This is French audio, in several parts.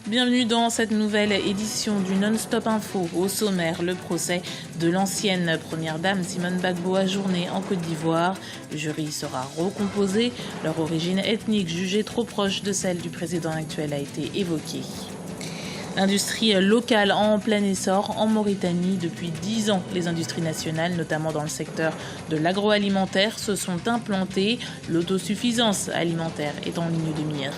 Bienvenue dans cette nouvelle édition du Non-Stop Info. Au sommaire, le procès de l'ancienne première dame Simone Gbagbo ajourné en Côte d'Ivoire. Le jury sera recomposé. Leur origine ethnique jugée trop proche de celle du président actuel a été évoquée. L'industrie locale en plein essor en Mauritanie. Depuis 10 ans, les industries nationales, notamment dans le secteur de l'agroalimentaire, se sont implantées. L'autosuffisance alimentaire est en ligne de mire.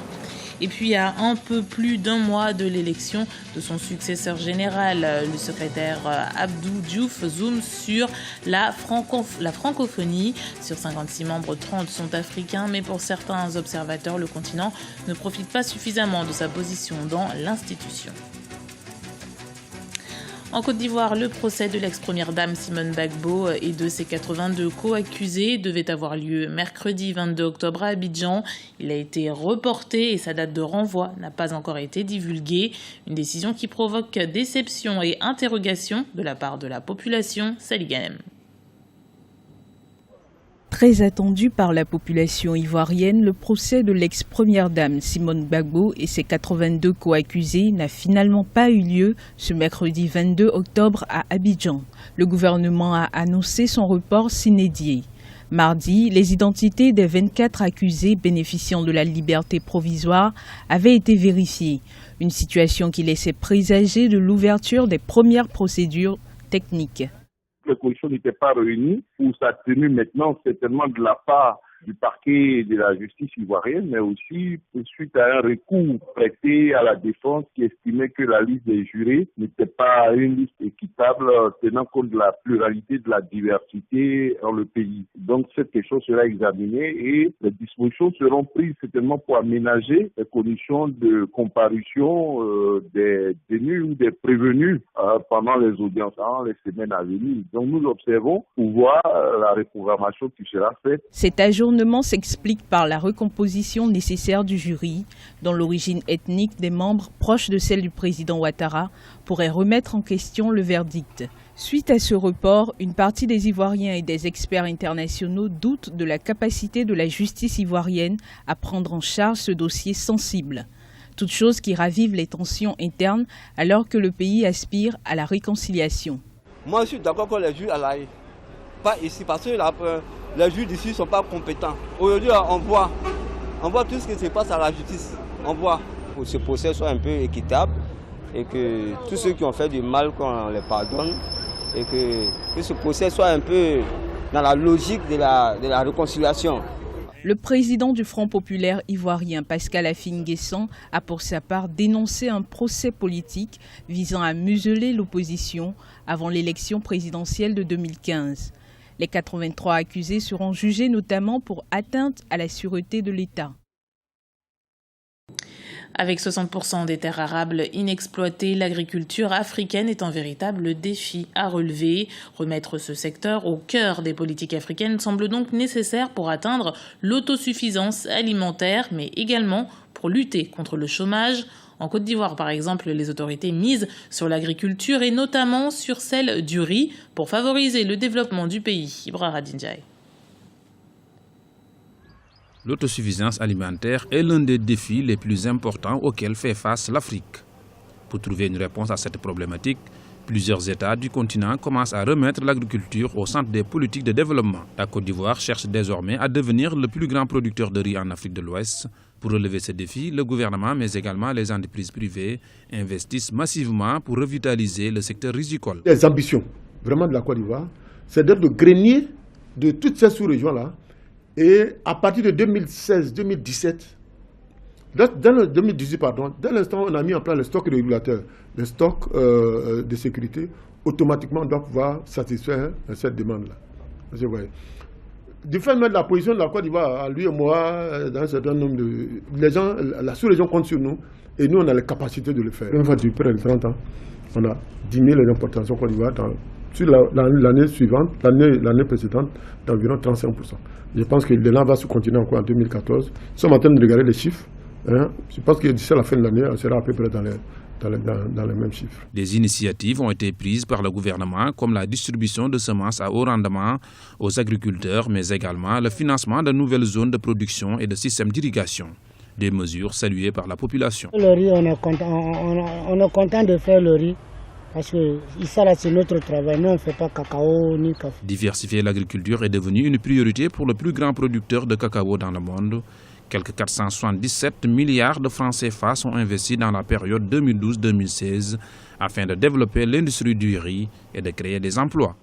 Et puis, à un peu plus d'un mois de l'élection de son successeur général, le secrétaire Abdou Diouf zoome sur la francophonie. Sur 56 membres, 30 sont africains, mais pour certains observateurs, le continent ne profite pas suffisamment de sa position dans l'institution. En Côte d'Ivoire, le procès de l'ex-première dame Simone Gbagbo et de ses 82 co-accusés devait avoir lieu mercredi 22 octobre à Abidjan. Il a été reporté et sa date de renvoi n'a pas encore été divulguée. Une décision qui provoque déception et interrogation de la part de la population saliganem. Très attendu par la population ivoirienne, le procès de l'ex-première dame Simone Gbagbo et ses 82 co-accusés n'a finalement pas eu lieu ce mercredi 22 octobre à Abidjan. Le gouvernement a annoncé son report sine die. Mardi, les identités des 24 accusés bénéficiant de la liberté provisoire avaient été vérifiées, une situation qui laissait présager de l'ouverture des premières procédures techniques. Les conditions n'étaient pas réunies pour sa tenue maintenant, certainement de la part du parquet et de la justice ivoirienne, mais aussi suite à un recours prêté à la défense qui estimait que la liste des jurés n'était pas une liste équitable tenant compte de la pluralité, de la diversité dans le pays. Donc cette question sera examinée et les dispositions seront prises certainement pour aménager les conditions de comparution des détenus ou des prévenus pendant les audiences, dans les semaines à venir. Donc nous observons pour voir la reprogrammation qui sera faite. Cet ajournement s'explique par la recomposition nécessaire du jury, dont l'origine ethnique des membres proches de celle du président Ouattara pourrait remettre en question le verdict. Suite à ce report, une partie des Ivoiriens et des experts internationaux doutent de la capacité de la justice ivoirienne à prendre en charge ce dossier sensible. Toute chose qui ravive les tensions internes alors que le pays aspire à la réconciliation. Moi, je suis d'accord que les juges à l'AE, pas ici, parce que les juges d'ici ne sont pas compétents. Aujourd'hui, on voit tout ce qui se passe à la justice. On voit. Pour que ce procès soit un peu équitable et que tous ceux qui ont fait du mal, qu'on les pardonne et que ce procès soit un peu dans la logique de la réconciliation. Le président du Front populaire ivoirien, Pascal Affi-N'Guessan, a pour sa part dénoncé un procès politique visant à museler l'opposition avant l'élection présidentielle de 2015. Les 83 accusés seront jugés notamment pour atteinte à la sûreté de l'État. Avec 60% des terres arables inexploitées, l'agriculture africaine est un véritable défi à relever. Remettre ce secteur au cœur des politiques africaines semble donc nécessaire pour atteindre l'autosuffisance alimentaire, mais également pour lutter contre le chômage. En Côte d'Ivoire, par exemple, les autorités misent sur l'agriculture et notamment sur celle du riz pour favoriser le développement du pays. Ibra Radinjaï. L'autosuffisance alimentaire est l'un des défis les plus importants auxquels fait face l'Afrique. Pour trouver une réponse à cette problématique, plusieurs États du continent commencent à remettre l'agriculture au centre des politiques de développement. La Côte d'Ivoire cherche désormais à devenir le plus grand producteur de riz en Afrique de l'Ouest. Pour relever ce défi, le gouvernement, mais également les entreprises privées, investissent massivement pour revitaliser le secteur risicole. Les ambitions vraiment de la Côte d'Ivoire, c'est d'être le grenier de toutes ces sous-régions-là. Et à partir de 2016-2017, dans le 2018, pardon, dès l'instant où on a mis en place le stock régulateur, le stock de sécurité, automatiquement on doit pouvoir satisfaire cette demande-là. Du fait de la position de la Côte d'Ivoire, lui et moi, dans un certain nombre de... Les gens, la sous-région compte sur nous, et nous on a les capacités de le faire. Une fois depuis près de 30 ans, on a diminué les importations Côte d'Ivoire sur l'année suivante, l'année précédente, d'environ 35%. Je pense que l'élan va se continuer encore en 2014. Nous sommes en train de regarder les chiffres. Je pense que d'ici à la fin de l'année, on sera à peu près dans les mêmes chiffres. Des initiatives ont été prises par le gouvernement, comme la distribution de semences à haut rendement aux agriculteurs, mais également le financement de nouvelles zones de production et de systèmes d'irrigation. Des mesures saluées par la population. Le riz, on est content de faire le riz. Parce que ça, c'est notre travail. Nous, on ne fait pas cacao ni café. Diversifier l'agriculture est devenu une priorité pour le plus grand producteur de cacao dans le monde. Quelques 477 milliards de francs CFA sont investis dans la période 2012-2016 afin de développer l'industrie du riz et de créer des emplois.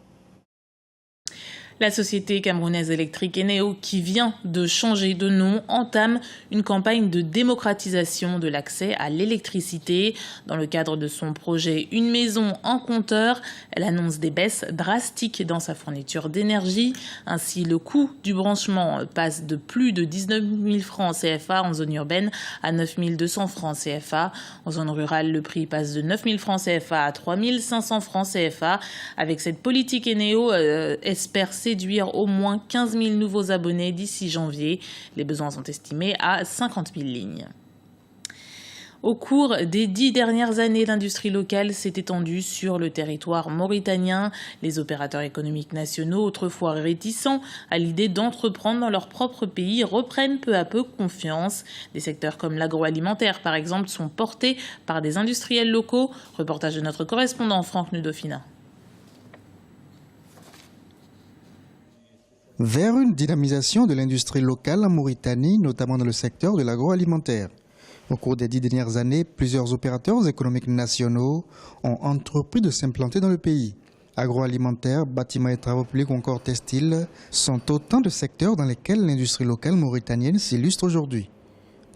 La société camerounaise électrique Eneo, qui vient de changer de nom, entame une campagne de démocratisation de l'accès à l'électricité. Dans le cadre de son projet Une maison en compteur, elle annonce des baisses drastiques dans sa fourniture d'énergie. Ainsi, le coût du branchement passe de plus de 19 000 francs CFA en zone urbaine à 9 200 francs CFA. En zone rurale, le prix passe de 9 000 francs CFA à 3 500 francs CFA. Avec cette politique, Eneo espère séduire au moins 15 000 nouveaux abonnés d'ici janvier. Les besoins sont estimés à 50 000 lignes. Au cours des 10 dernières années, l'industrie locale s'est étendue sur le territoire mauritanien. Les opérateurs économiques nationaux, autrefois réticents à l'idée d'entreprendre dans leur propre pays, reprennent peu à peu confiance. Des secteurs comme l'agroalimentaire, par exemple, sont portés par des industriels locaux. Reportage de notre correspondant Franck Nudofina. Vers une dynamisation de l'industrie locale en Mauritanie, notamment dans le secteur de l'agroalimentaire. Au cours des 10 dernières années, plusieurs opérateurs économiques nationaux ont entrepris de s'implanter dans le pays. Agroalimentaire, bâtiments et travaux publics ou encore textiles sont autant de secteurs dans lesquels l'industrie locale mauritanienne s'illustre aujourd'hui.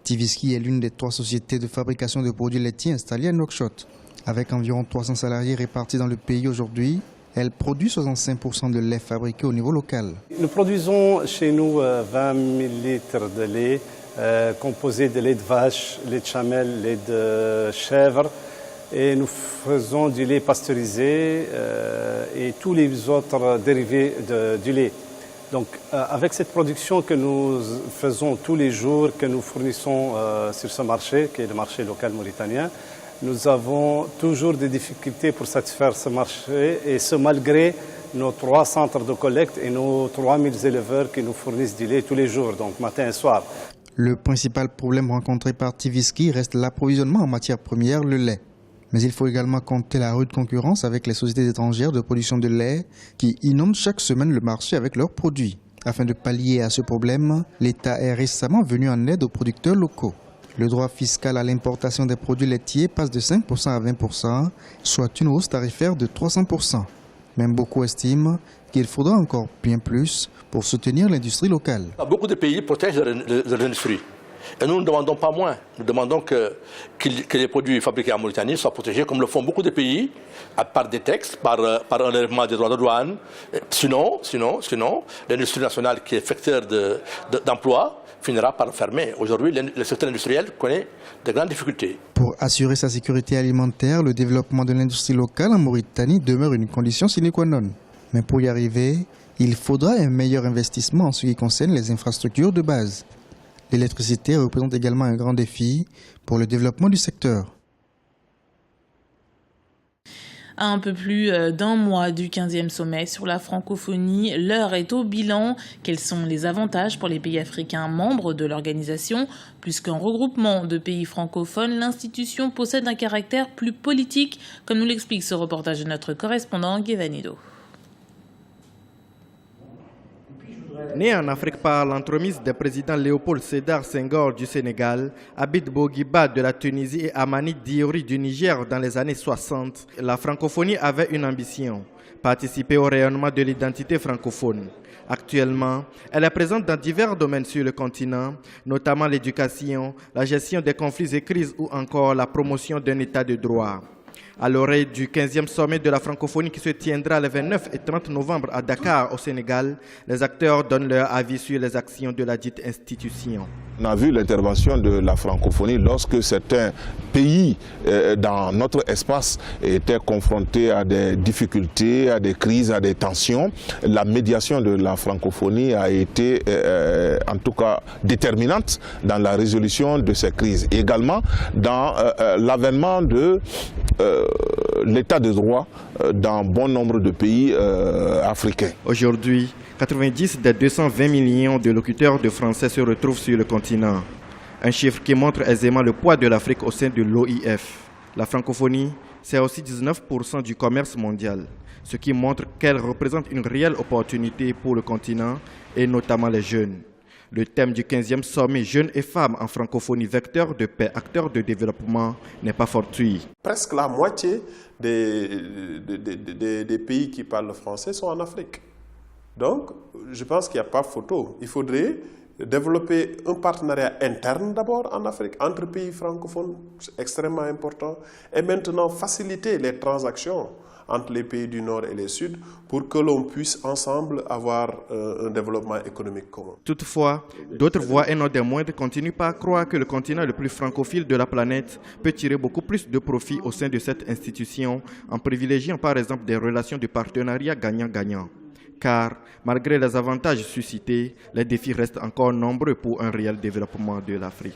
Tiviski est l'une des 3 sociétés de fabrication de produits laitiers installées à Nouakchott. Avec environ 300 salariés répartis dans le pays aujourd'hui, elle produit 65% de lait fabriqué au niveau local. Nous produisons chez nous 20 000 litres de lait composé de lait de vache, lait de chamelle, lait de chèvre. Et nous faisons du lait pasteurisé et tous les autres dérivés du lait. Donc avec cette production que nous faisons tous les jours, que nous fournissons sur ce marché, qui est le marché local mauritanien, nous avons toujours des difficultés pour satisfaire ce marché, et ce malgré nos 3 centres de collecte et nos 3000 éleveurs qui nous fournissent du lait tous les jours, donc matin et soir. Le principal problème rencontré par Tiviski reste l'approvisionnement en matières premières, le lait. Mais il faut également compter la rude concurrence avec les sociétés étrangères de production de lait qui inondent chaque semaine le marché avec leurs produits. Afin de pallier à ce problème, l'État est récemment venu en aide aux producteurs locaux. Le droit fiscal à l'importation des produits laitiers passe de 5% à 20%, soit une hausse tarifaire de 300%. Même beaucoup estiment qu'il faudra encore bien plus pour soutenir l'industrie locale. Beaucoup de pays protègent leur industrie. Et nous ne demandons pas moins. Nous demandons que les produits fabriqués en Mauritanie soient protégés comme le font beaucoup de pays, par des textes, par un enlèvement des droits de douane. Sinon, l'industrie nationale qui est facteur d'emploi finira par fermer. Aujourd'hui, le secteur industriel connaît de grandes difficultés. Pour assurer sa sécurité alimentaire, le développement de l'industrie locale en Mauritanie demeure une condition sine qua non. Mais pour y arriver, il faudra un meilleur investissement en ce qui concerne les infrastructures de base. L'électricité représente également un grand défi pour le développement du secteur. À un peu plus d'un mois du 15e sommet sur la francophonie, l'heure est au bilan. Quels sont les avantages pour les pays africains membres de l'organisation? Plus qu'un regroupement de pays francophones, l'institution possède un caractère plus politique, comme nous l'explique ce reportage de notre correspondant Guévanido. Né en Afrique par l'entremise des présidents Léopold Sédar Senghor du Sénégal, Abid Bourguiba de la Tunisie et Amani Diori du Niger dans les années 60, la francophonie avait une ambition, participer au rayonnement de l'identité francophone. Actuellement, elle est présente dans divers domaines sur le continent, notamment l'éducation, la gestion des conflits et crises ou encore la promotion d'un état de droit. À l'oreille du 15e sommet de la francophonie qui se tiendra les 29 et 30 novembre à Dakar, au Sénégal, les acteurs donnent leur avis sur les actions de la dite institution. On a vu l'intervention de la francophonie lorsque certains pays dans notre espace étaient confrontés à des difficultés, à des crises, à des tensions. La médiation de la francophonie a été en tout cas déterminante dans la résolution de ces crises. Également dans l'avènement de l'état de droit dans bon nombre de pays africains. Aujourd'hui, 90 des 220 millions de locuteurs de français se retrouvent sur le continent. Un chiffre qui montre aisément le poids de l'Afrique au sein de l'OIF. La francophonie, c'est aussi 19% du commerce mondial, ce qui montre qu'elle représente une réelle opportunité pour le continent et notamment les jeunes. Le thème du 15e sommet Jeunes et femmes en francophonie, vecteurs de paix, acteurs de développement, n'est pas fortuit. Presque la moitié des pays qui parlent français sont en Afrique. Donc, je pense qu'il n'y a pas photo. Il faudrait développer un partenariat interne d'abord en Afrique, entre pays francophones, c'est extrêmement important, et maintenant faciliter les transactions entre les pays du Nord et les Sud pour que l'on puisse ensemble avoir un développement économique commun. Toutefois, d'autres voix et non des moindres continuent par croire que le continent le plus francophile de la planète peut tirer beaucoup plus de profit au sein de cette institution en privilégiant par exemple des relations de partenariat gagnant-gagnant. Car, malgré les avantages suscités, les défis restent encore nombreux pour un réel développement de l'Afrique.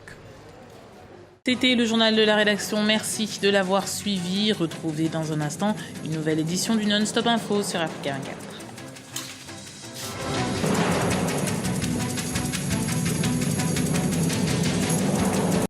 C'était le journal de la rédaction. Merci de l'avoir suivi. Retrouvez dans un instant une nouvelle édition du Non-Stop Info sur Africa 24.